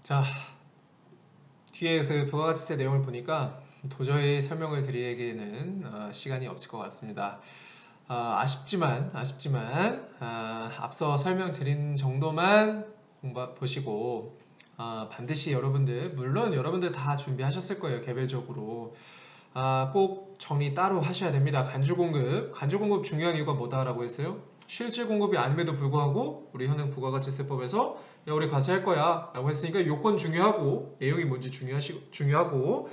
자, 뒤에 그 부가가치세 내용을 보니까 도저히 설명을 드리기에는 시간이 없을 것 같습니다. 아쉽지만 앞서 설명드린 정도만 보시고 반드시 여러분들, 물론 여러분들 다 준비하셨을 거예요. 개별적으로 꼭 정리 따로 하셔야 됩니다. 간주 공급 중요한 이유가 뭐다라고 했어요? 실질 공급이 아님에도 불구하고 우리 현행 부가가치세법에서 야, 우리 과세할 거야 라고 했으니까 요건 중요하고 내용이 뭔지 중요하고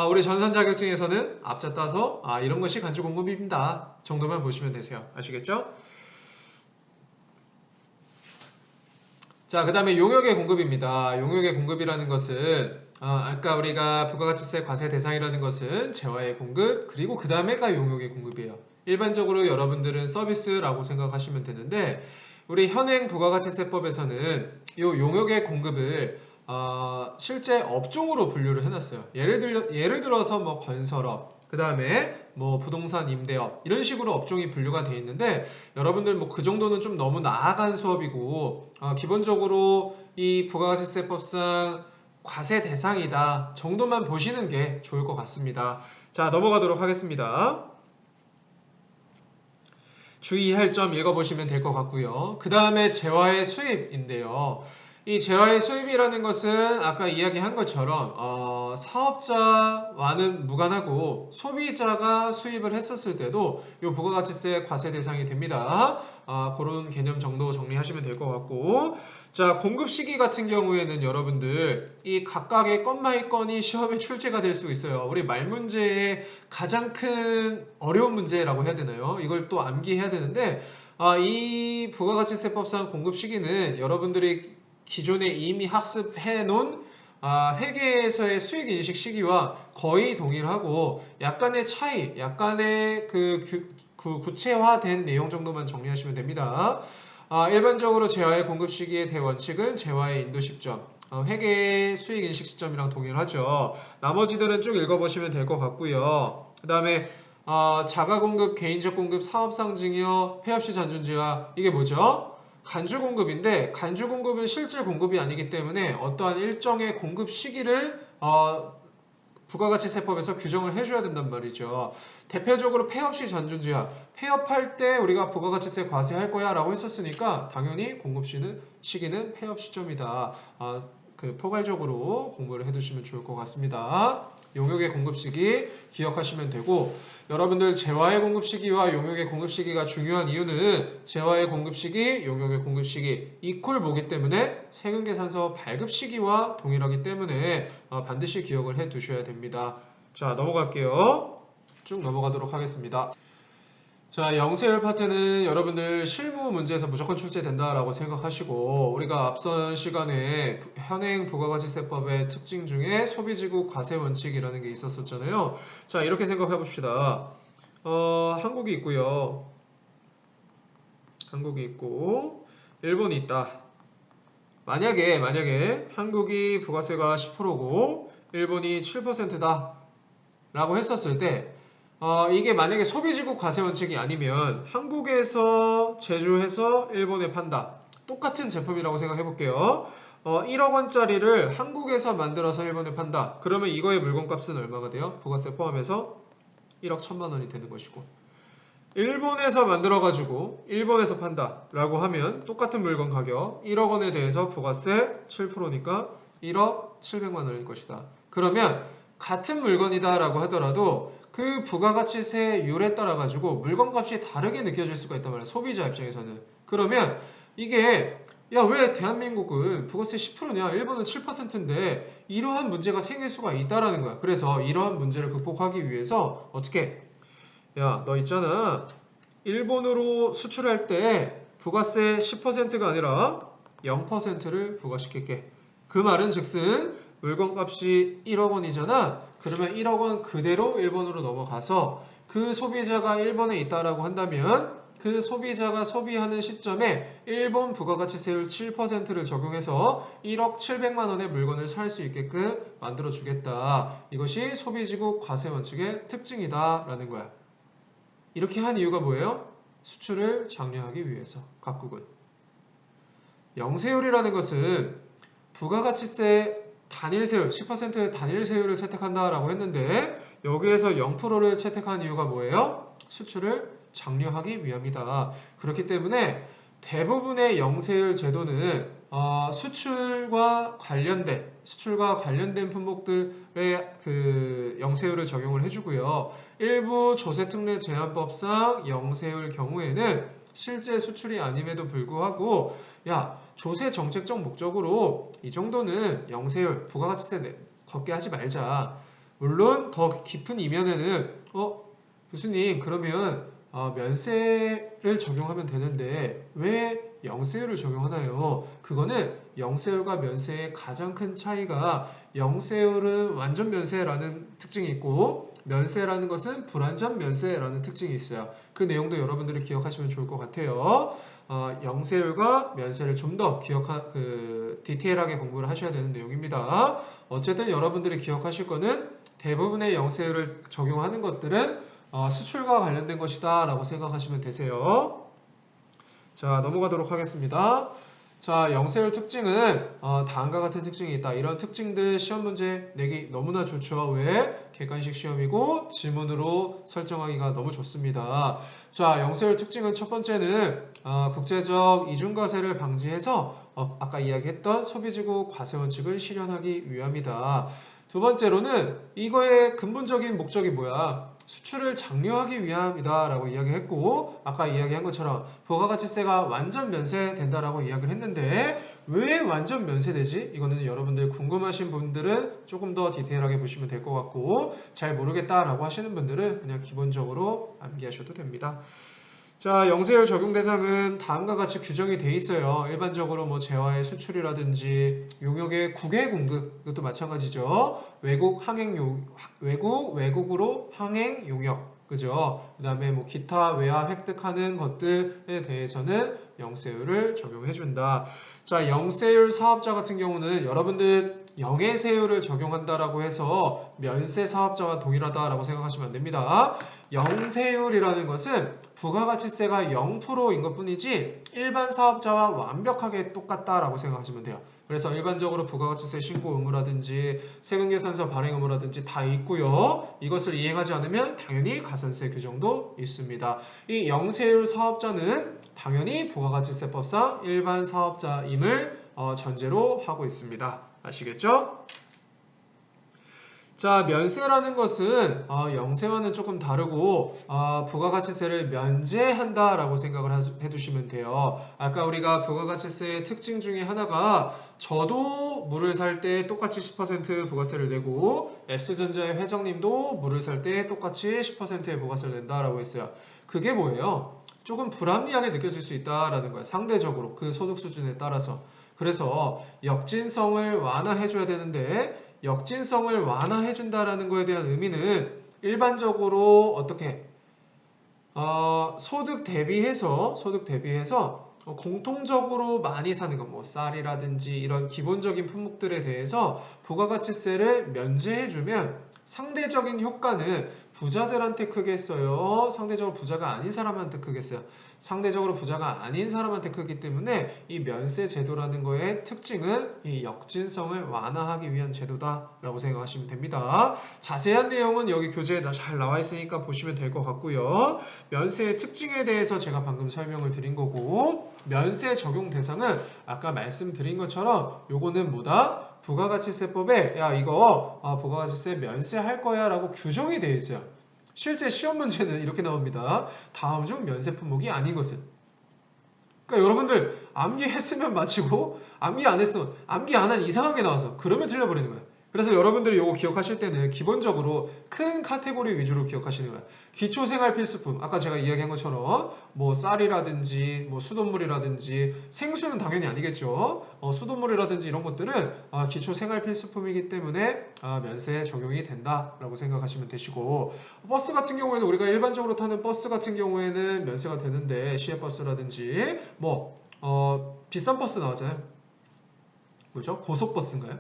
우리 전산 자격증에서는 앞자 따서 이런 것이 간주 공급입니다 정도만 보시면 되세요. 아시겠죠? 자, 그 다음에 용역의 공급입니다. 용역의 공급이라는 것은 아까 우리가 부가가치세 과세 대상이라는 것은 재화의 공급 그리고 그 다음에가 용역의 공급이에요. 일반적으로 여러분들은 서비스라고 생각하시면 되는데 우리 현행 부가가치세법에서는 이 용역의 공급을 실제 업종으로 분류를 해놨어요. 예를 들어서 뭐 건설업, 그 다음에 뭐 부동산 임대업 이런 식으로 업종이 분류가 되어 있는데 여러분들 뭐 그 정도는 좀 너무 나아간 수업이고 기본적으로 이 부가가치세법상 과세 대상이다 정도만 보시는 게 좋을 것 같습니다. 자, 넘어가도록 하겠습니다. 주의할 점 읽어보시면 될 것 같고요. 그 다음에 재화의 수입인데요. 이 재화의 수입이라는 것은 아까 이야기한 것처럼 사업자와는 무관하고 소비자가 수입을 했었을 때도 이 부가가치세 과세 대상이 됩니다. 그런 개념 정도 정리하시면 될 것 같고 자, 공급 시기 같은 경우에는 여러분들 이 각각의 건마이 건이 시험에 출제가 될 수 있어요. 우리 말 문제의 가장 큰 어려운 문제라고 해야 되나요? 이걸 또 암기해야 되는데 이 부가가치세법상 공급 시기는 여러분들이 기존에 이미 학습해 놓은 회계에서의 수익인식 시기와 거의 동일하고 약간의 차이, 약간의 그 구체화된 내용 정도만 정리하시면 됩니다. 일반적으로 재화의 공급 시기의 대원칙은 재화의 인도 시점, 회계의 수익인식 시점이랑 동일하죠. 나머지들은 쭉 읽어보시면 될 것 같고요. 그 다음에 자가공급, 개인적 공급, 사업상 증여, 폐업시 잔존지와 이게 뭐죠? 간주 공급인데 간주 공급은 실질 공급이 아니기 때문에 어떠한 일정의 공급 시기를 부가가치세법에서 규정을 해줘야 된단 말이죠. 대표적으로 폐업시 잔존지와 폐업할 때 우리가 부가가치세 과세할 거야 라고 했었으니까 당연히 공급 시기는 폐업 시점이다. 포괄적으로 공부를 해두시면 좋을 것 같습니다. 용역의 공급 시기 기억하시면 되고 여러분들 재화의 공급 시기와 용역의 공급 시기가 중요한 이유는 재화의 공급 시기, 용역의 공급 시기 이퀄 보기 때문에 세금계산서 발급 시기와 동일하기 때문에 반드시 기억을 해 두셔야 됩니다. 자, 넘어갈게요. 쭉 넘어가도록 하겠습니다. 자, 영세율 파트는 여러분들 실무 문제에서 무조건 출제된다라고 생각하시고 우리가 앞선 시간에 현행 부가가치세법의 특징 중에 소비지구 과세 원칙이라는 게 있었었잖아요. 자, 이렇게 생각해 봅시다. 한국이 있고요. 한국이 있고 일본이 있다. 만약에 한국이 부가세가 10%고 일본이 7%다 라고 했었을 때 이게 만약에 소비지구 과세 원칙이 아니면 한국에서 제조해서 일본에 판다. 똑같은 제품이라고 생각해 볼게요. 1억 원짜리를 한국에서 만들어서 일본에 판다. 그러면 이거의 물건값은 얼마가 돼요? 부가세 포함해서 1억 1천만 원이 되는 것이고 일본에서 만들어가지고 일본에서 판다 라고 하면 똑같은 물건 가격 1억 원에 대해서 부가세 7%니까 1억 700만 원일 것이다. 그러면 같은 물건이다 라고 하더라도 그 부가가치세율에 따라 가지고 물건값이 다르게 느껴질 수가 있단 말이에요. 소비자 입장에서는. 그러면 이게 야, 왜 대한민국은 부가세 10%냐? 일본은 7%인데 이러한 문제가 생길 수가 있다라는 거야. 그래서 이러한 문제를 극복하기 위해서 어떻게 야, 너 있잖아. 일본으로 수출할 때 부가세 10%가 아니라 0%를 부과시킬게. 그 말은 즉슨 물건값이 1억 원이잖아. 그러면 1억 원 그대로 일본으로 넘어가서 그 소비자가 일본에 있다라고 한다면 그 소비자가 소비하는 시점에 일본 부가가치세율 7%를 적용해서 1억 700만 원의 물건을 살 수 있게끔 만들어 주겠다. 이것이 소비지구 과세 원칙의 특징이다라는 거야. 이렇게 한 이유가 뭐예요? 수출을 장려하기 위해서 각국은. 영세율이라는 것은 부가가치세 단일세율 10% 단일세율을 채택한다라고 했는데 여기에서 0%를 채택한 이유가 뭐예요? 수출을 장려하기 위함이다. 그렇기 때문에 대부분의 영세율 제도는 수출과 관련된 품목들의 그 영세율을 적용을 해주고요. 일부 조세특례 제한법상 영세율 경우에는 실제 수출이 아님에도 불구하고 조세 정책적 목적으로 이 정도는 영세율 부가가치세 걷게 하지 말자. 물론 더 깊은 이면에는 교수님 그러면 면세를 적용하면 되는데 왜 영세율을 적용하나요? 그거는 영세율과 면세의 가장 큰 차이가 영세율은 완전 면세라는 특징이 있고 면세라는 것은 불완전 면세라는 특징이 있어요. 그 내용도 여러분들이 기억하시면 좋을 것 같아요. 영세율과 면세를 좀 더 디테일하게 공부를 하셔야 되는 내용입니다. 어쨌든 여러분들이 기억하실 거는 대부분의 영세율을 적용하는 것들은 수출과 관련된 것이다 라고 생각하시면 되세요. 자, 넘어가도록 하겠습니다. 자, 영세율 특징은 다음과 같은 특징이 있다. 이런 특징들 시험 문제 내기 너무나 좋죠. 왜? 객관식 시험이고 지문으로 설정하기가 너무 좋습니다. 자, 영세율 특징은 첫 번째는 국제적 이중과세를 방지해서 아까 이야기했던 소비지구 과세 원칙을 실현하기 위함이다. 두 번째로는 이거의 근본적인 목적이 뭐야? 수출을 장려하기 위함이다 라고 이야기했고 아까 이야기한 것처럼 부가가치세가 완전 면세된다라고 이야기를 했는데 왜 완전 면세되지? 이거는 여러분들 궁금하신 분들은 조금 더 디테일하게 보시면 될 것 같고 잘 모르겠다라고 하시는 분들은 그냥 기본적으로 암기하셔도 됩니다. 자, 영세율 적용 대상은 다음과 같이 규정이 돼 있어요. 일반적으로 뭐 재화의 수출이라든지 용역의 국외 공급 이것도 마찬가지죠. 외국으로 항행 용역 그죠? 그 다음에 뭐 기타 외화 획득하는 것들에 대해서는 영세율을 적용해 준다. 자, 영세율 사업자 같은 경우는 여러분들 영해세율을 적용한다라고 해서 면세 사업자와 동일하다라고 생각하시면 안 됩니다. 영세율이라는 것은 부가가치세가 0%인 것 뿐이지 일반 사업자와 완벽하게 똑같다라고 생각하시면 돼요. 그래서 일반적으로 부가가치세 신고 의무라든지 세금계산서 발행 의무라든지 다 있고요. 이것을 이행하지 않으면 당연히 가산세 규정도 있습니다. 이 영세율 사업자는 당연히 부가가치세법상 일반 사업자임을 전제로 하고 있습니다. 아시겠죠? 자, 면세라는 것은 영세와는 조금 다르고 부가가치세를 면제한다라고 생각을 해두시면 돼요. 아까 우리가 부가가치세의 특징 중에 하나가 저도 물을 살 때 똑같이 10% 부가세를 내고 S전자의 회장님도 물을 살 때 똑같이 10%의 부가세를 낸다라고 했어요. 그게 뭐예요? 조금 불합리하게 느껴질 수 있다라는 거예요. 상대적으로 그 소득 수준에 따라서. 그래서 역진성을 완화해줘야 되는데 역진성을 완화해준다라는 거에 대한 의미는 일반적으로 어떻게 소득 대비해서 공통적으로 많이 사는 것, 뭐 쌀이라든지 이런 기본적인 품목들에 대해서 부가가치세를 면제해주면 상대적인 효과는 부자들한테 크겠어요? 상대적으로 부자가 아닌 사람한테 크겠어요? 상대적으로 부자가 아닌 사람한테 크기 때문에 이 면세 제도라는 거의 특징은 이 역진성을 완화하기 위한 제도다라고 생각하시면 됩니다. 자세한 내용은 여기 교재에 잘 나와 있으니까 보시면 될 것 같고요. 면세의 특징에 대해서 제가 방금 설명을 드린 거고 면세 적용 대상은 아까 말씀드린 것처럼 요거는 뭐다? 부가가치세법에 이거 부가가치세 면세할 거야 라고 규정이 되어 있어요. 실제 시험 문제는 이렇게 나옵니다. 다음 중 면세 품목이 아닌 것은. 그러니까 여러분들 암기했으면 마치고 암기 안 했으면 암기 안 한 이상한 게 나와서 그러면 틀려버리는 거예요. 그래서 여러분들이 이거 기억하실 때는 기본적으로 큰 카테고리 위주로 기억하시는 거예요. 기초생활필수품 아까 제가 이야기한 것처럼 뭐 쌀이라든지 뭐 수돗물이라든지 생수는 당연히 아니겠죠. 수돗물이라든지 이런 것들은 기초생활필수품이기 때문에 면세 적용이 된다라고 생각하시면 되시고 버스 같은 경우에는 우리가 일반적으로 타는 버스 같은 경우에는 면세가 되는데 시외버스라든지 뭐 비싼 버스 나오잖아요. 뭐죠? 고속버스인가요?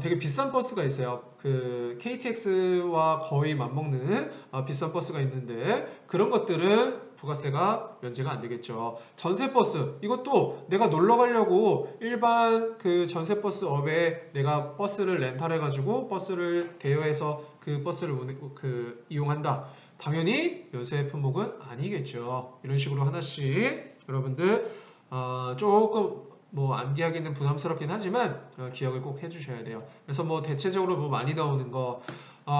되게 비싼 버스가 있어요. 그 KTX와 거의 맞먹는 비싼 버스가 있는데 그런 것들은 부가세가 면제가 안 되겠죠. 전세버스 이것도 내가 놀러 가려고 일반 그 전세버스 업에 내가 버스를 렌탈해가지고 버스를 대여해서 그 버스를 이용한다. 당연히 면세 품목은 아니겠죠. 이런 식으로 하나씩 여러분들 조금 뭐 암기하기는 부담스럽긴 하지만 기억을 꼭 해주셔야 돼요. 그래서 뭐 대체적으로 뭐 많이 나오는 거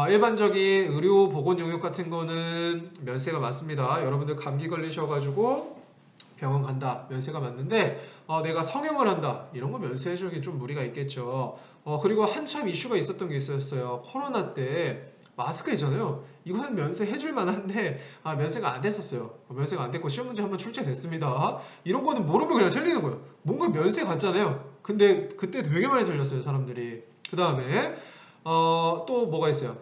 일반적인 의료 보건 용역 같은 거는 면세가 맞습니다. 여러분들 감기 걸리셔가지고 병원 간다 면세가 맞는데 내가 성형을 한다 이런 거 면세해주기 좀 무리가 있겠죠. 그리고 한참 이슈가 있었던 게 있었어요. 코로나 때 마스크 있잖아요. 이거는 면세해줄 만한데 면세가 안 됐었어요. 면세가 안 됐고 시험 문제 한번 출제됐습니다. 이런 거는 모르면 그냥 틀리는 거예요. 뭔가 면세 같잖아요. 근데 그때 되게 많이 틀렸어요 사람들이. 그 다음에 또 뭐가 있어요.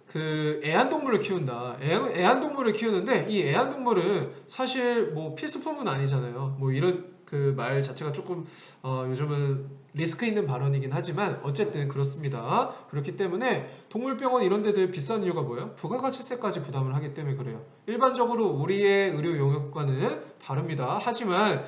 그 애완동물을 키운다. 애완동물을 키우는데 이 애완동물은 사실 뭐 필수품은 아니잖아요. 뭐 이런 그 말 자체가 조금 요즘은 리스크 있는 발언이긴 하지만 어쨌든 그렇습니다. 그렇기 때문에 동물병원 이런 데들 비싼 이유가 뭐예요? 부가가치세까지 부담을 하기 때문에 그래요. 일반적으로 우리의 의료 용역과는 다릅니다. 하지만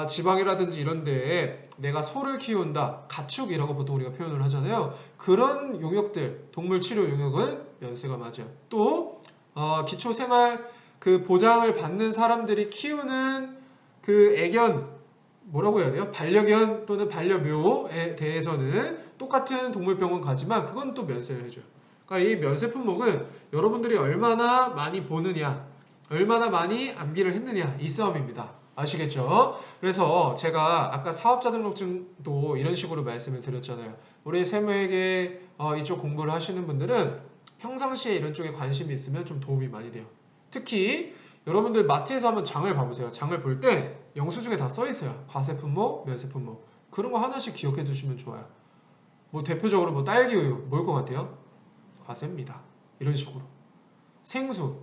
지방이라든지 이런 데에 내가 소를 키운다. 가축이라고 보통 우리가 표현을 하잖아요. 그런 용역들, 동물 치료 용역은 면세가 맞아요. 또 기초생활 그 보장을 받는 사람들이 키우는 그 애견 뭐라고 해야 돼요? 반려견 또는 반려묘에 대해서는 똑같은 동물병원 가지만 그건 또 면세를 해줘요. 그러니까 이 면세 품목은 여러분들이 얼마나 많이 보느냐, 얼마나 많이 암기를 했느냐 이 싸움입니다. 아시겠죠? 그래서 제가 아까 사업자 등록증도 이런 식으로 말씀을 드렸잖아요. 우리 세무회계 이쪽 공부를 하시는 분들은 평상시에 이런 쪽에 관심이 있으면 좀 도움이 많이 돼요. 특히 여러분들 마트에서 한번 장을 봐보세요. 장을 볼 때 영수증에 다 써있어요. 과세 품목, 면세 품목. 그런 거 하나씩 기억해 두시면 좋아요. 뭐 대표적으로 뭐 딸기 우유 뭘 것 같아요? 과세입니다. 이런 식으로. 생수.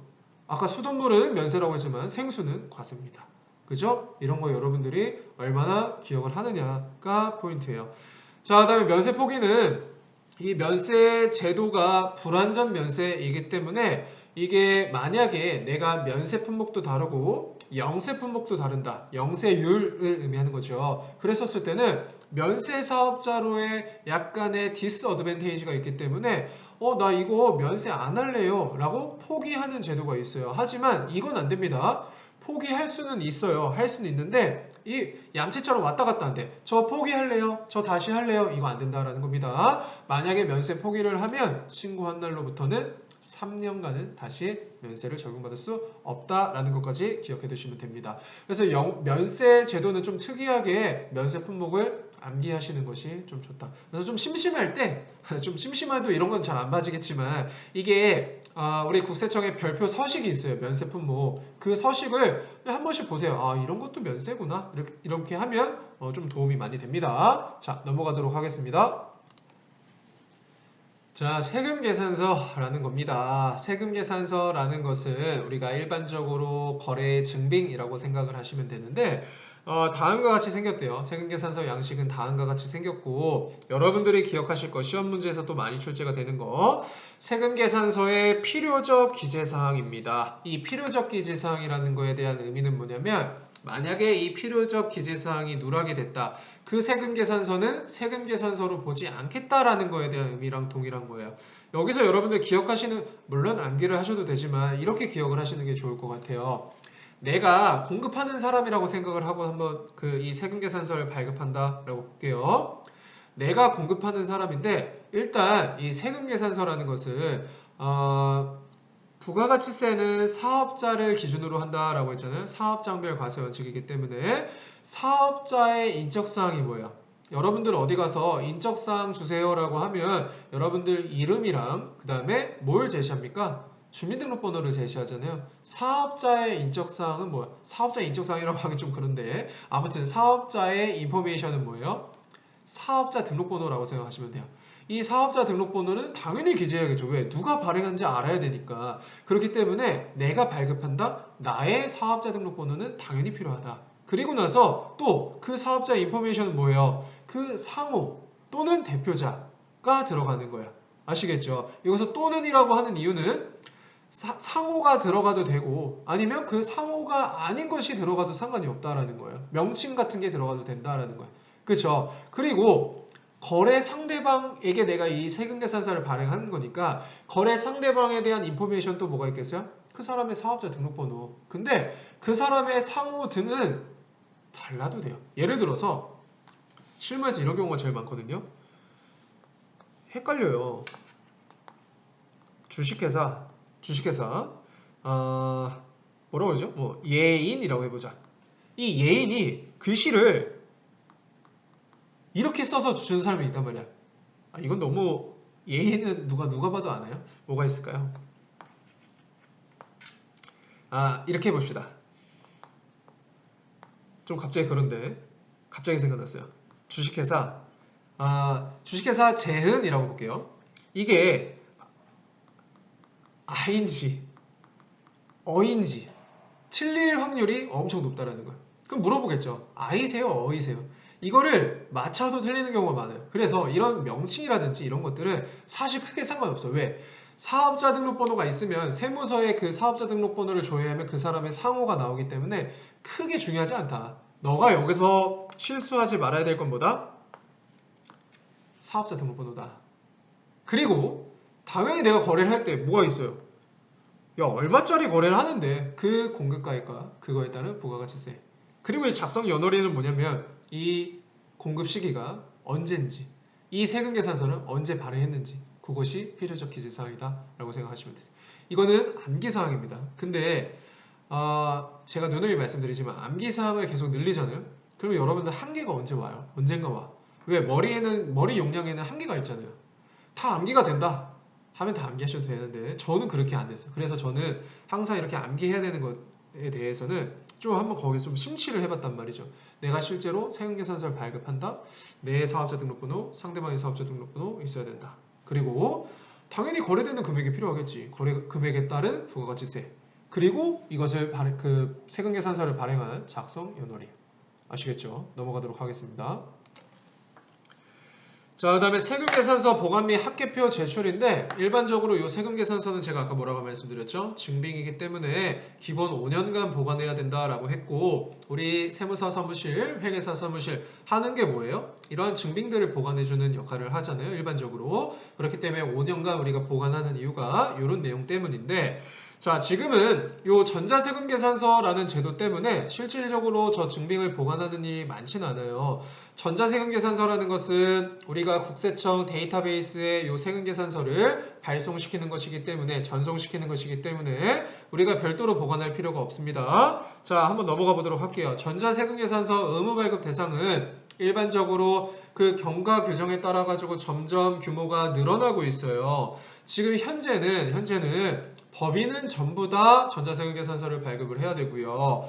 아까 수돗물은 면세라고 했지만 생수는 과세입니다. 그죠? 이런 거 여러분들이 얼마나 기억을 하느냐가 포인트예요. 자, 그 다음에 면세 포기는 이 면세 제도가 불완전 면세이기 때문에 이게 만약에 내가 면세 품목도 다르고 영세 품목도 다른다. 영세율을 의미하는 거죠. 그랬었을 때는 면세 사업자로의 약간의 디스어드밴테이지가 있기 때문에 나 이거 면세 안 할래요 라고 포기하는 제도가 있어요. 하지만 이건 안 됩니다. 포기할 수는 있어요. 할 수는 있는데 이 양치처럼 왔다 갔다 한대. 저 포기할래요? 저 다시 할래요? 이거 안 된다라는 겁니다. 만약에 면세 포기를 하면 신고한 날로부터는 3년간은 다시 면세를 적용받을 수 없다라는 것까지 기억해 두시면 됩니다. 그래서 면세 제도는 좀 특이하게 면세 품목을 암기하시는 것이 좀 좋다. 그래서 좀 심심할 때, 좀 심심해도 이런 건 잘 안 봐지겠지만 이게 우리 국세청에 별표 서식이 있어요. 면세 품목. 그 서식을 한 번씩 보세요. 이런 것도 면세구나. 이렇게 하면 좀 도움이 많이 됩니다. 자, 넘어가도록 하겠습니다. 자, 세금계산서라는 겁니다. 세금계산서라는 것은 우리가 일반적으로 거래 증빙이라고 생각을 하시면 되는데 다음과 같이 생겼대요. 세금계산서 양식은 다음과 같이 생겼고 여러분들이 기억하실 거 시험 문제에서 또 많이 출제가 되는 거 세금계산서의 필요적 기재사항입니다. 이 필요적 기재사항이라는 거에 대한 의미는 뭐냐면 만약에 이 필요적 기재사항이 누락이 됐다. 그 세금계산서는 세금계산서로 보지 않겠다라는 거에 대한 의미랑 동일한 거예요. 여기서 여러분들 기억하시는 물론 암기를 하셔도 되지만 이렇게 기억을 하시는 게 좋을 것 같아요. 내가 공급하는 사람이라고 생각을 하고 한번 이 세금계산서를 발급한다라고 볼게요. 내가 공급하는 사람인데 일단 이 세금계산서라는 것은 부가가치세는 사업자를 기준으로 한다라고 했잖아요. 사업장별 과세 원칙이기 때문에 사업자의 인적사항이 뭐예요? 여러분들 어디 가서 인적사항 주세요라고 하면 여러분들 이름이랑 그 다음에 뭘 제시합니까? 주민등록번호를 제시하잖아요. 사업자의 인적사항은 뭐야? 사업자 인적사항이라고 하기 좀 그런데 아무튼 사업자의 인포메이션은 뭐예요? 사업자 등록번호라고 생각하시면 돼요. 이 사업자 등록번호는 당연히 기재해야겠죠. 왜? 누가 발행한지 알아야 되니까. 그렇기 때문에 내가 발급한다? 나의 사업자 등록번호는 당연히 필요하다. 그리고 나서 또 그 사업자 인포메이션은 뭐예요? 그 상호 또는 대표자가 들어가는 거야. 아시겠죠? 여기서 또는이라고 하는 이유는 상호가 들어가도 되고 아니면 그 상호가 아닌 것이 들어가도 상관이 없다라는 거예요. 명칭 같은 게 들어가도 된다라는 거예요. 그렇죠? 그리고 거래 상대방에게 내가 이 세금계산서를 발행하는 거니까 거래 상대방에 대한 인포메이션 또 뭐가 있겠어요? 그 사람의 사업자 등록번호. 근데 그 사람의 상호 등은 달라도 돼요. 예를 들어서 실무에서 이런 경우가 제일 많거든요. 헷갈려요. 주식회사 뭐라고 그러죠? 뭐 예인이라고 해보자. 이 예인이 글씨를 이렇게 써서 주는 사람이 있단 말이야. 이건 너무 예인은 누가 봐도 아나요? 뭐가 있을까요? 이렇게 해봅시다. 좀 갑자기 그런데 갑자기 생각났어요. 주식회사 재은이라고 볼게요. 이게 아인지 어인지 틀릴 확률이 엄청 높다라는 거예요. 그럼 물어보겠죠. 아이세요? 어이세요? 이거를 맞춰도 틀리는 경우가 많아요. 그래서 이런 명칭이라든지 이런 것들은 사실 크게 상관없어요. 왜? 사업자 등록번호가 있으면 세무서에 그 사업자 등록번호를 조회하면 그 사람의 상호가 나오기 때문에 크게 중요하지 않다. 너가 여기서 실수하지 말아야 될 건 뭐다? 사업자 등록번호다. 그리고 당연히 내가 거래를 할 때 뭐가 있어요? 야, 얼마짜리 거래를 하는데 그 공급가액과 그거에 따른 부가가치세. 그리고 이 작성 연월일은 뭐냐면 이 공급 시기가 언제인지, 이 세금계산서는 언제 발행했는지 그것이 필요적 기재사항이다 라고 생각하시면 돼요. 이거는 암기사항입니다. 근데 제가 누누이 말씀드리지만 암기사항을 계속 늘리잖아요. 그러면 여러분들 한계가 언제 와요? 언젠가 와. 왜? 머리 용량에는 한계가 있잖아요. 다 암기가 된다 하면 다 암기하셔도 되는데 저는 그렇게 안 됐어요. 그래서 저는 항상 이렇게 암기해야 되는 것에 대해서는 좀 한번 거기서 좀 심취를 해봤단 말이죠. 내가 실제로 세금계산서를 발급한다. 내 사업자 등록번호, 상대방의 사업자 등록번호 있어야 된다. 그리고 당연히 거래되는 금액이 필요하겠지. 거래 금액에 따른 부가가치세. 그리고 이것을 그 세금계산서를 발행한 작성 연월일. 아시겠죠? 넘어가도록 하겠습니다. 자, 그 다음에 세금계산서 보관 및 합계표 제출인데 일반적으로 이 세금계산서는 제가 아까 뭐라고 말씀드렸죠? 증빙이기 때문에 기본 5년간 보관해야 된다라고 했고 우리 세무사 사무실, 회계사 사무실 하는 게 뭐예요? 이러한 증빙들을 보관해주는 역할을 하잖아요. 일반적으로. 그렇기 때문에 5년간 우리가 보관하는 이유가 이런 내용 때문인데 자, 지금은 이 전자세금계산서라는 제도 때문에 실질적으로 저 증빙을 보관하는 일이 많지는 않아요. 전자세금계산서라는 것은 우리가 국세청 데이터베이스에 이 세금계산서를 발송시키는 것이기 때문에 전송시키는 것이기 때문에 우리가 별도로 보관할 필요가 없습니다. 자, 한번 넘어가 보도록 할게요. 전자세금계산서 의무발급 대상은 일반적으로 그 경과 규정에 따라 가지고 점점 규모가 늘어나고 있어요. 지금 현재는 법인은 전부 다 전자세금계산서를 발급을 해야 되고요.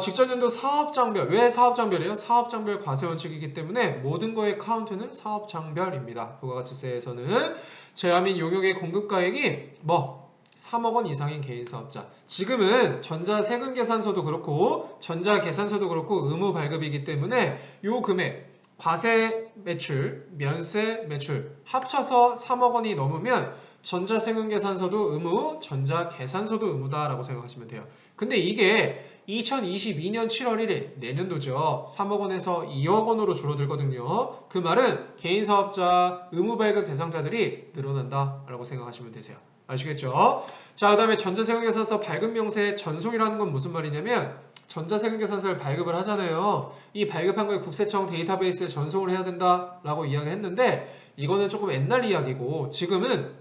직전연도 사업장별, 왜 사업장별이에요? 사업장별 과세원칙이기 때문에 모든 거의 카운트는 사업장별입니다. 부가가치세에서는 재화 및 용역의 공급가액이 3억 원 이상인 개인사업자. 지금은 전자세금계산서도 그렇고 전자계산서도 그렇고 의무 발급이기 때문에 요 금액 과세 매출, 면세 매출 합쳐서 3억 원이 넘으면 전자세금계산서도 의무, 전자계산서도 의무다라고 생각하시면 돼요. 근데 이게 2022년 7월 1일 내년도죠. 3억 원에서 2억 원으로 줄어들거든요. 그 말은 개인사업자 의무발급 대상자들이 늘어난다라고 생각하시면 되세요. 아시겠죠? 자, 그 다음에 전자세금계산서 발급명세 전송이라는 건 무슨 말이냐면 전자세금계산서를 발급을 하잖아요. 이 발급한 걸 국세청 데이터베이스에 전송을 해야 된다라고 이야기했는데 이거는 조금 옛날 이야기고 지금은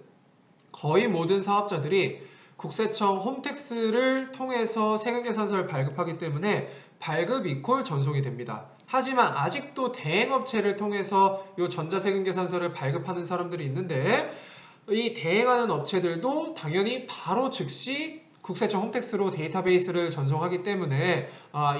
거의 모든 사업자들이 국세청 홈택스를 통해서 세금계산서를 발급하기 때문에 발급 이퀄 전송이 됩니다. 하지만 아직도 대행업체를 통해서 이 전자세금계산서를 발급하는 사람들이 있는데 이 대행하는 업체들도 당연히 바로 즉시 국세청 홈택스로 데이터베이스를 전송하기 때문에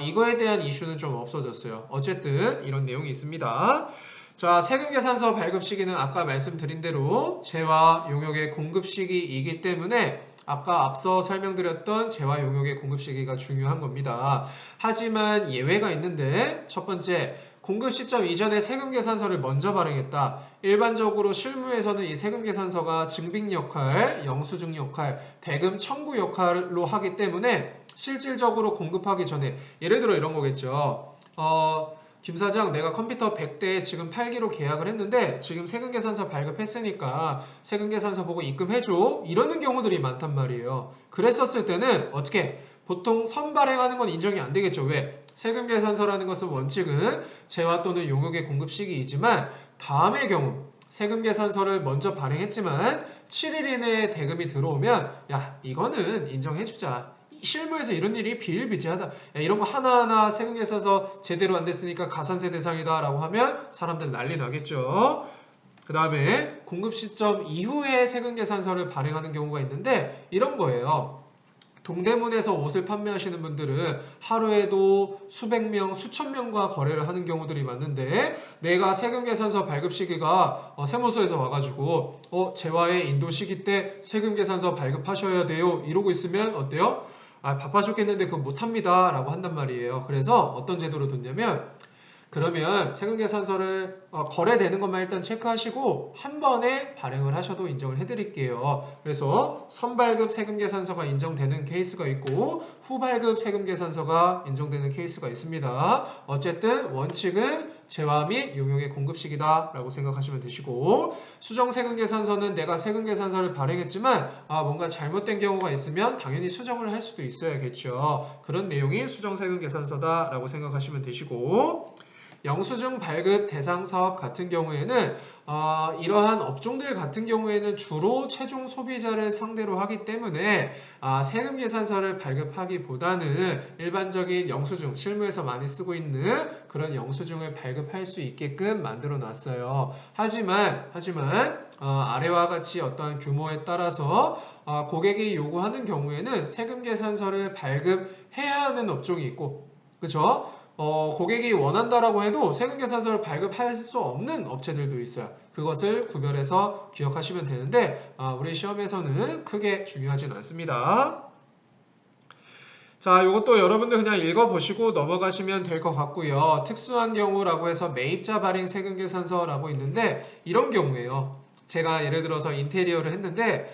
이거에 대한 이슈는 좀 없어졌어요. 어쨌든 이런 내용이 있습니다. 자, 세금계산서 발급 시기는 아까 말씀드린 대로 재화 용역의 공급 시기이기 때문에 아까 앞서 설명드렸던 재화 용역의 공급 시기가 중요한 겁니다. 하지만 예외가 있는데 첫 번째 공급 시점 이전에 세금계산서를 먼저 발행했다. 일반적으로 실무에서는 이 세금계산서가 증빙 역할, 영수증 역할, 대금 청구 역할로 하기 때문에 실질적으로 공급하기 전에 예를 들어 이런 거겠죠. 김 사장, 내가 컴퓨터 100대 지금 팔기로 계약을 했는데 지금 세금계산서 발급했으니까 세금계산서 보고 입금해줘. 이러는 경우들이 많단 말이에요. 그랬었을 때는 어떻게? 보통 선발행하는 건 인정이 안 되겠죠. 왜? 세금계산서라는 것은 원칙은 재화 또는 용역의 공급 시기이지만 다음의 경우 세금계산서를 먼저 발행했지만 7일 이내에 대금이 들어오면 야, 이거는 인정해주자. 실무에서 이런 일이 비일비재하다. 야, 이런 거 하나하나 세금계산서 제대로 안 됐으니까 가산세 대상이다 라고 하면 사람들 난리 나겠죠. 그 다음에 공급 시점 이후에 세금계산서를 발행하는 경우가 있는데 이런 거예요. 동대문에서 옷을 판매하시는 분들은 하루에도 수백 명, 수천 명과 거래를 하는 경우들이 많은데 내가 세금계산서 발급 시기가 세무서에서 와가지고 재화의 인도 시기 때 세금계산서 발급하셔야 돼요. 이러고 있으면 어때요? 바빠 죽겠는데 그거 못합니다. 라고 한단 말이에요. 그래서 어떤 제도로 뒀냐면 그러면 세금계산서를 거래되는 것만 일단 체크하시고 한 번에 발행을 하셔도 인정을 해드릴게요. 그래서 선발급 세금계산서가 인정되는 케이스가 있고 후발급 세금계산서가 인정되는 케이스가 있습니다. 어쨌든 원칙은 재화 및 용역의 공급식이다 라고 생각하시면 되시고 수정세금계산서는 내가 세금계산서를 발행했지만 뭔가 잘못된 경우가 있으면 당연히 수정을 할 수도 있어야겠죠. 그런 내용이 수정세금계산서다 라고 생각하시면 되시고 영수증 발급 대상 사업 같은 경우에는 이러한 업종들 같은 경우에는 주로 최종 소비자를 상대로 하기 때문에 세금 계산서를 발급하기보다는 일반적인 영수증, 실무에서 많이 쓰고 있는 그런 영수증을 발급할 수 있게끔 만들어 놨어요. 하지만 아래와 같이 어떠한 규모에 따라서 고객이 요구하는 경우에는 세금 계산서를 발급해야 하는 업종이 있고 그렇죠? 고객이 원한다라고 해도 세금계산서를 발급할 수 없는 업체들도 있어요. 그것을 구별해서 기억하시면 되는데 우리 시험에서는 크게 중요하진 않습니다. 자, 이것도 여러분들 그냥 읽어보시고 넘어가시면 될 것 같고요. 특수한 경우라고 해서 매입자 발행 세금계산서라고 있는데 이런 경우에요. 제가 예를 들어서 인테리어를 했는데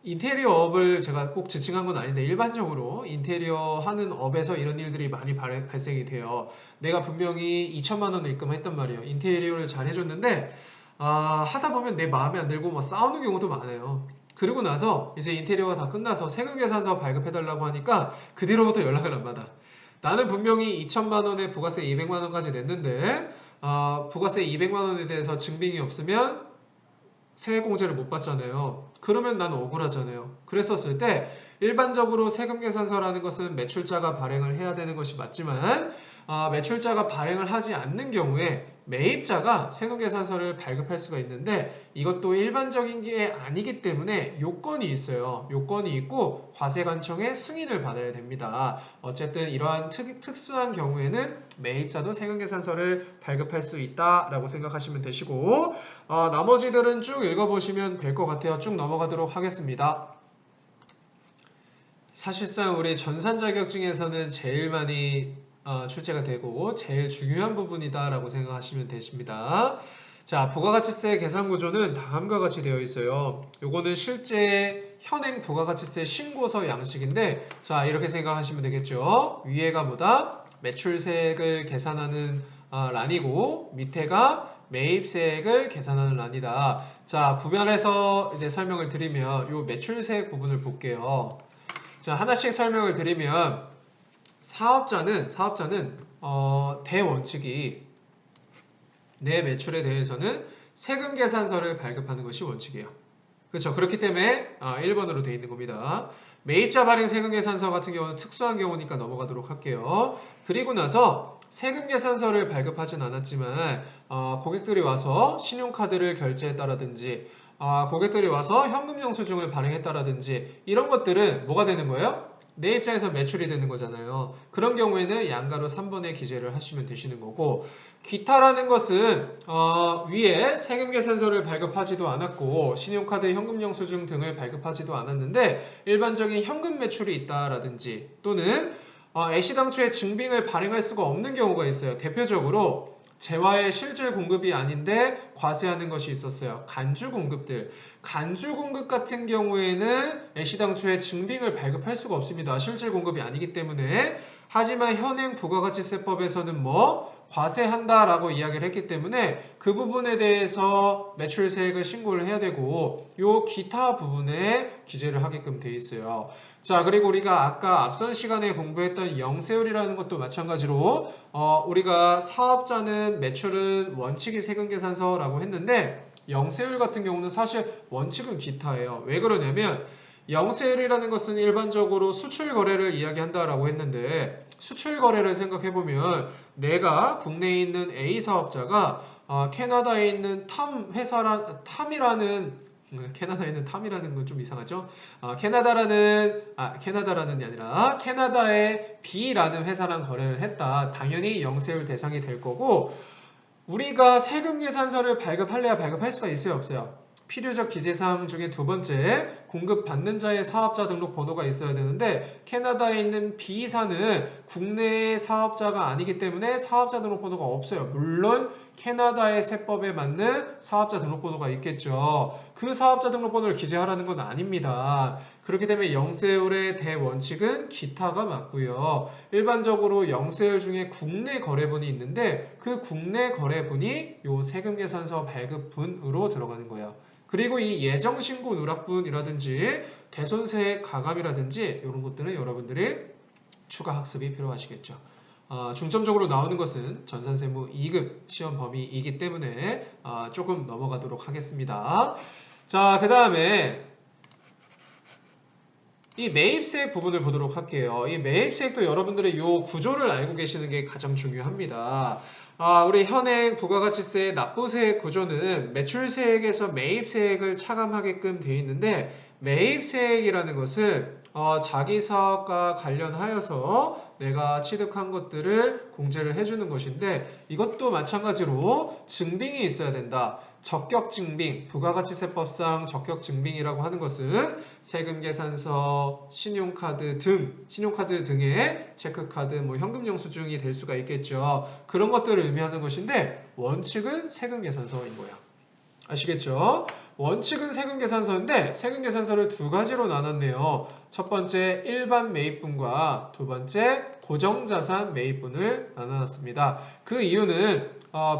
인테리어 업을 제가 꼭 지칭한 건 아닌데 일반적으로 인테리어 하는 업에서 이런 일들이 많이 발생이 돼요. 내가 분명히 2천만 원을 입금했단 말이에요. 인테리어를 잘 해줬는데 하다 보면 내 마음에 안 들고 막 싸우는 경우도 많아요. 그러고 나서 이제 인테리어가 다 끝나서 세금계산서 발급해달라고 하니까 그 뒤로부터 연락을 안 받아. 나는 분명히 2천만 원에 부가세 200만 원까지 냈는데 부가세 200만 원에 대해서 증빙이 없으면 세액공제를 못 받잖아요. 그러면 난 억울하잖아요. 그랬었을 때 일반적으로 세금계산서라는 것은 매출자가 발행을 해야 되는 것이 맞지만 매출자가 발행을 하지 않는 경우에 매입자가 세금계산서를 발급할 수가 있는데 이것도 일반적인 게 아니기 때문에 요건이 있어요. 요건이 있고 과세관청의 승인을 받아야 됩니다. 어쨌든 이러한 특수한 경우에는 매입자도 세금계산서를 발급할 수 있다라고 생각하시면 되시고 나머지들은 쭉 읽어보시면 될 것 같아요. 쭉 넘어가도록 하겠습니다. 사실상 우리 전산 자격증에서는 제일 많이 출제가 되고 제일 중요한 부분이다 라고 생각하시면 되십니다. 자, 부가가치세 계산 구조는 다음과 같이 되어 있어요. 요거는 실제 현행 부가가치세 신고서 양식인데 자, 이렇게 생각하시면 되겠죠. 위에가 뭐다? 매출세액을 계산하는 란이고 밑에가 매입세액을 계산하는 란이다. 자, 구별해서 이제 설명을 드리면 요 매출세액 부분을 볼게요. 자, 하나씩 설명을 드리면 사업자는 대원칙이 내 매출에 대해서는 세금 계산서를 발급하는 것이 원칙이에요. 그렇죠. 그렇기 때문에 1번으로 되어 있는 겁니다. 매입자 발행 세금 계산서 같은 경우는 특수한 경우니까 넘어가도록 할게요. 그리고 나서 세금 계산서를 발급하진 않았지만 고객들이 와서 신용카드를 결제했다라든지 고객들이 와서 현금 영수증을 발행했다라든지 이런 것들은 뭐가 되는 거예요? 내 입장에서 매출이 되는 거잖아요. 그런 경우에는 양가로 3번에 기재를 하시면 되시는 거고 기타라는 것은 위에 세금계산서를 발급하지도 않았고 신용카드, 현금영수증 등을 발급하지도 않았는데 일반적인 현금 매출이 있다라든지 또는 애시당초에 증빙을 발행할 수가 없는 경우가 있어요. 대표적으로 재화의 실질 공급이 아닌데 과세하는 것이 있었어요. 간주 공급들. 간주 공급 같은 경우에는 애시당초에 증빙을 발급할 수가 없습니다. 실질 공급이 아니기 때문에. 하지만 현행 부가가치세법에서는 과세한다라고 이야기를 했기 때문에 그 부분에 대해서 매출세액을 신고를 해야 되고 요 기타 부분에 기재를 하게끔 돼 있어요. 자, 그리고 우리가 아까 앞선 시간에 공부했던 영세율이라는 것도 마찬가지로 우리가 사업자는 매출은 원칙이 세금계산서라고 했는데 영세율 같은 경우는 사실 원칙은 기타예요. 왜 그러냐면 영세율이라는 것은 일반적으로 수출 거래를 이야기한다라고 했는데 수출 거래를 생각해보면 내가 국내에 있는 A 사업자가 캐나다에 있는 캐나다에 있는 탐이라는 건 좀 이상하죠? 캐나다라는이 아니라 캐나다의 B라는 회사랑 거래를 했다. 당연히 영세율 대상이 될 거고 우리가 세금 계산서를 발급할래야 발급할 수가 있어요, 없어요? 필요적 기재사항 중에 두 번째, 공급받는 자의 사업자 등록 번호가 있어야 되는데 캐나다에 있는 B사는 국내의 사업자가 아니기 때문에 사업자 등록 번호가 없어요. 물론 캐나다의 세법에 맞는 사업자 등록 번호가 있겠죠. 그 사업자 등록 번호를 기재하라는 건 아닙니다. 그렇기 때문에 영세율의 대원칙은 기타가 맞고요. 일반적으로 영세율 중에 국내 거래분이 있는데 그 국내 거래분이 요 세금계산서 발급분으로 들어가는 거예요. 그리고 이 예정신고 누락분이라든지 대손세액 가감이라든지 이런 것들은 여러분들이 추가 학습이 필요하시겠죠. 중점적으로 나오는 것은 전산세무 2급 시험 범위이기 때문에 조금 넘어가도록 하겠습니다. 자, 그 다음에 이 매입세액 부분을 보도록 할게요. 이 매입세액도 여러분들의 이 구조를 알고 계시는 게 가장 중요합니다. 우리 현행 부가가치세 납부세액 구조는 매출세액에서 매입세액을 차감하게끔 되어 있는데 매입세액이라는 것은 자기 사업과 관련하여서 내가 취득한 것들을 공제를 해주는 것인데 이것도 마찬가지로 증빙이 있어야 된다. 적격증빙, 부가가치세법상 적격증빙이라고 하는 것은 세금계산서, 신용카드 등의 체크카드, 현금영수증이 될 수가 있겠죠. 그런 것들을 의미하는 것인데 원칙은 세금계산서인 거예요. 아시겠죠? 원칙은 세금계산서인데 세금계산서를 두 가지로 나눴네요. 첫 번째 일반 매입분과 두 번째 고정자산 매입분을 나눠놨습니다. 그 이유는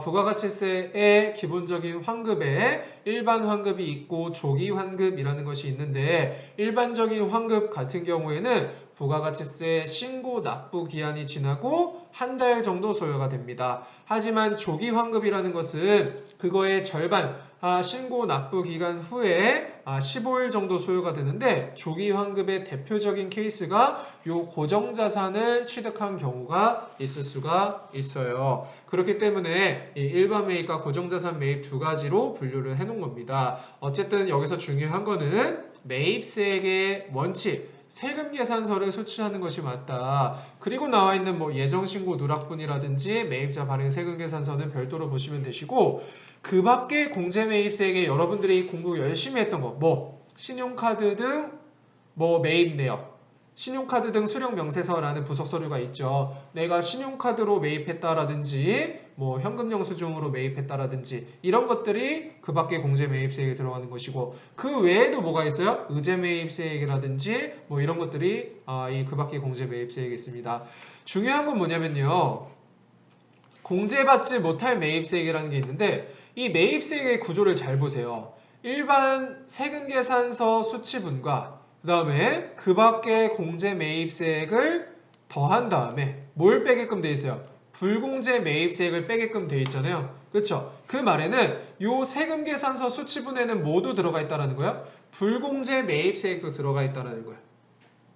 부가가치세의 기본적인 환급에 일반 환급이 있고 조기 환급이라는 것이 있는데 일반적인 환급 같은 경우에는 부가가치세 신고 납부 기한이 지나고 한 달 정도 소요가 됩니다. 하지만 조기 환급이라는 것은 그거의 절반 신고 납부 기간 후에 15일 정도 소요가 되는데 조기 환급의 대표적인 케이스가 요 고정자산을 취득한 경우가 있을 수가 있어요. 그렇기 때문에 이 일반 매입과 고정자산 매입 두 가지로 분류를 해놓은 겁니다. 어쨌든 여기서 중요한 거는 매입세액의 원칙 세금계산서를 수취하는 것이 맞다. 그리고 나와 있는 예정신고 누락분이라든지 매입자 발행 세금계산서는 별도로 보시면 되시고 그 밖에 공제매입세액에 여러분들이 공부 열심히 했던 거 신용카드 등 매입 내역 신용카드 등 수령명세서라는 부속서류가 있죠. 내가 신용카드로 매입했다라든지 현금영수증으로 매입했다라든지 이런 것들이 그 밖에 공제매입세액에 들어가는 것이고 그 외에도 뭐가 있어요? 의제매입세액이라든지 이런 것들이 그 밖에 공제매입세액이 있습니다. 중요한 건 뭐냐면요. 공제받지 못할 매입세액이라는 게 있는데 이 매입세액의 구조를 잘 보세요. 일반 세금계산서 수치분과 그 다음에 그 밖에 공제 매입세액을 더한 다음에 뭘 빼게끔 돼 있어요? 불공제 매입세액을 빼게끔 돼 있잖아요. 그렇죠? 그 말에는 이 세금계산서 수치분에는 모두 들어가 있다는 거예요. 불공제 매입세액도 들어가 있다는 거예요.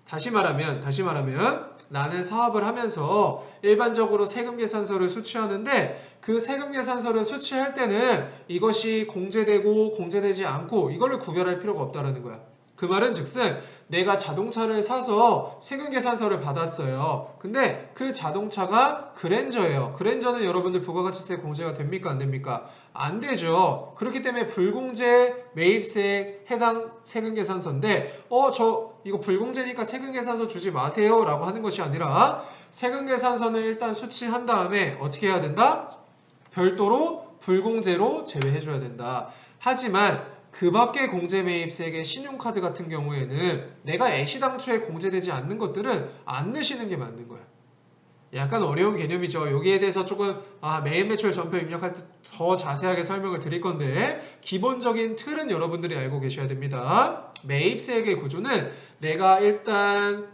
다시 말하면 나는 사업을 하면서 일반적으로 세금계산서를 수취하는데 그 세금계산서를 수취할 때는 이것이 공제되고 공제되지 않고 이걸 구별할 필요가 없다는 거야. 그 말은 즉슨 내가 자동차를 사서 세금계산서를 받았어요. 근데 그 자동차가 그랜저예요. 그랜저는 여러분들 부가가치세 공제가 됩니까? 안 됩니까? 안 되죠. 그렇기 때문에 불공제 매입세액 해당 세금계산서인데 이거 불공제니까 세금계산서 주지 마세요 라고 하는 것이 아니라 세금계산서는 일단 수취한 다음에 어떻게 해야 된다? 별도로 불공제로 제외해줘야 된다. 하지만 그 밖의 공제매입세액의 신용카드 같은 경우에는 내가 애시당초에 공제되지 않는 것들은 안 내시는 게 맞는 거야. 약간 어려운 개념이죠. 여기에 대해서 조금 매입 매출 전표 입력할 때 더 자세하게 설명을 드릴 건데 기본적인 틀은 여러분들이 알고 계셔야 됩니다. 매입세액의 구조는 내가 일단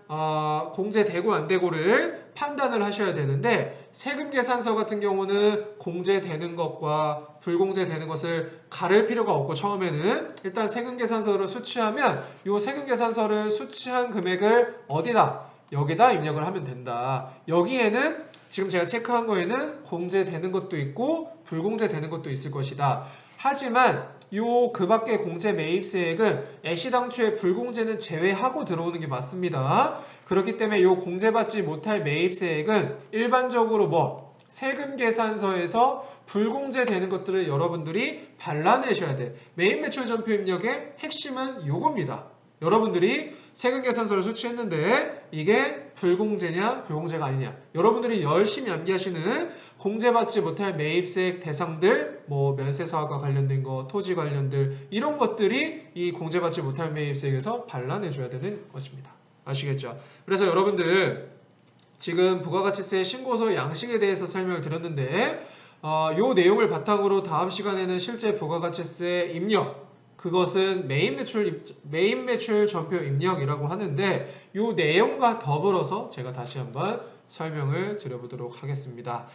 공제되고 안 되고를 판단을 하셔야 되는데 세금계산서 같은 경우는 공제되는 것과 불공제되는 것을 가릴 필요가 없고 처음에는 일단 세금계산서를 수취하면 이 세금계산서를 수취한 금액을 어디다? 여기다 입력을 하면 된다. 여기에는 지금 제가 체크한 거에는 공제되는 것도 있고 불공제되는 것도 있을 것이다. 하지만 그 밖의 공제 매입세액은 애시당초에 불공제는 제외하고 들어오는 게 맞습니다. 그렇기 때문에 이 공제받지 못할 매입세액은 일반적으로 세금계산서에서 불공제되는 것들을 여러분들이 발라내셔야 돼. 매입매출전표 입력의 핵심은 이겁니다. 여러분들이 세금계산서를 수취했는데 이게 불공제냐 불공제가 아니냐 여러분들이 열심히 암기하시는 공제받지 못할 매입세액 대상들 면세사와 관련된 거 토지 관련들 이런 것들이 이 공제받지 못할 매입세액에서 발라내줘야 되는 것입니다. 아시겠죠? 그래서 여러분들 지금 부가가치세 신고서 양식에 대해서 설명을 드렸는데 이 내용을 바탕으로 다음 시간에는 실제 부가가치세 입력 그것은 메인 매출 전표 입력이라고 하는데 이 내용과 더불어서 제가 다시 한번 설명을 드려보도록 하겠습니다.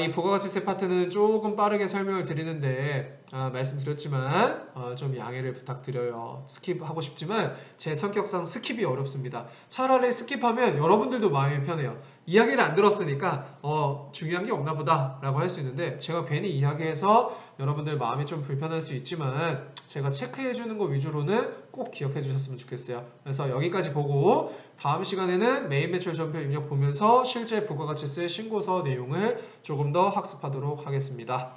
이 부가가치세 파트는 조금 빠르게 설명을 드리는데 말씀드렸지만 좀 양해를 부탁드려요. 스킵하고 싶지만 제 성격상 스킵이 어렵습니다. 차라리 스킵하면 여러분들도 마음이 편해요. 이야기를 안 들었으니까 중요한 게 없나 보다 라고 할 수 있는데 제가 괜히 이야기해서 여러분들 마음이 좀 불편할 수 있지만 제가 체크해주는 거 위주로는 꼭 기억해 주셨으면 좋겠어요. 그래서 여기까지 보고 다음 시간에는 메인 매출 전표 입력 보면서 실제 부가가치세 신고서 내용을 조금 더 학습하도록 하겠습니다.